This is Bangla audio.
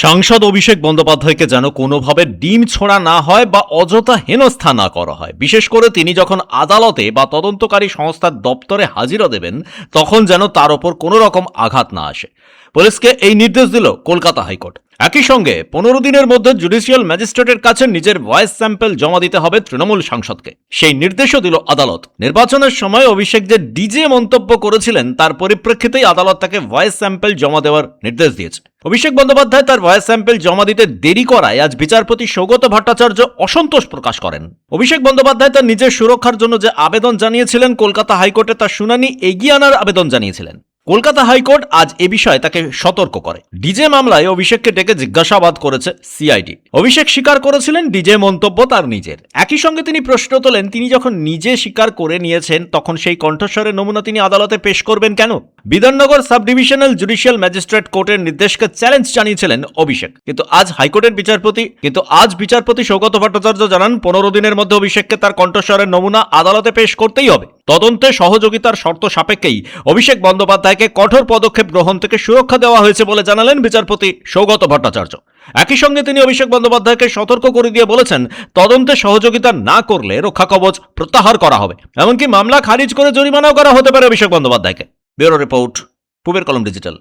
সাংসদ অভিষেক বন্দ্যোপাধ্যায়কে যেন কোনোভাবে ডিম ছোঁড়া না হয় বা অযথা হেনস্থা না করা হয়। বিশেষ করে তিনি যখন আদালতে বা তদন্তকারী সংস্থার দপ্তরে হাজিরা দেবেন, তখন যেন তার ওপর কোনো রকম আঘাত না আসে। পুলিশকে এই নির্দেশ দিল কলকাতা হাইকোর্ট। একই সঙ্গে 15 দিনের মধ্যে জুডিশিয়াল ম্যাজিস্ট্রেটের কাছে নিজের ভয়েস স্যাম্পল জমা দিতে হবে তৃণমূল সাংসদকে। সেই নির্দেশও দিল আদালত। নির্বাচনের সময় অভিষেক যে ডিজে মন্তব্য করেছিলেন, তার পরিপ্রেক্ষিতেই আদালত তাকে ভয়েস স্যাম্পল জমা দেওয়ার নির্দেশ দিয়েছে। অভিষেক বন্দ্যোপাধ্যায় তার ভয়েস স্যাম্পল জমা দিতে দেরি করায় আজ বিচারপতি সৌগত ভট্টাচার্য অসন্তোষ প্রকাশ করেন। অভিষেক বন্দ্যোপাধ্যায় তার নিজের সুরক্ষার জন্য যে আবেদন জানিয়েছিলেন, কলকাতা হাইকোর্টে তার শুনানি এগিয়ে আনার আবেদন জানিয়েছিলেন। কলকাতা হাইকোর্ট আজ এ বিষয়ে তাকে সতর্ক করে। ডিজে মামলায় অভিষেককে ডেকে জিজ্ঞাসাবাদ করেছে সিআইডি। অভিষেক স্বীকার করেছিলেন ডিজে মন্তব্য তার নিজের। একই সঙ্গে তিনি প্রশ্ন তোলেন, তিনি যখন নিজে স্বীকার করে নিয়েছেন, তখন সেই কণ্ঠস্বরের নমুনা তিনি আদালতে পেশ করবেন কেন? Bidhannagar sub divisional judicial magistrate কোর্টের নির্দেশকে চ্যালেঞ্জ জানিয়েছিলেন অভিষেক। কিন্তু আজ বিচারপতি সৌগত ভট্টাচার্য জানান, 15 দিনের মধ্যে অভিষেককে তার কণ্ঠস্বরের নমুনা আদালতে পেশ করতেই হবে। তদন্তে সহযোগিতার শর্ত সাপেক্ষেই অভিষেক বন্দ্যোপাধ্যায়কে কঠোর পদক্ষেপ গ্রহণ থেকে সুরক্ষা দেওয়া হয়েছে বলে জানালেন বিচারপতি সৌগত ভট্টাচার্য। একই সঙ্গে তিনি অভিষেক বন্দ্যোপাধ্যায়কে সতর্ক করে দিয়ে বলেছেন, তদন্তে সহযোগিতা না করলে রক্ষা কবচ প্রত্যাহার করা হবে। এমনকি মামলা খারিজ করে জরিমানাও করা হতে পারে অভিষেক বন্দ্যোপাধ্যায়কে। ব্যুরো রিপোর্ট, পূবের কলম ডিজিটাল।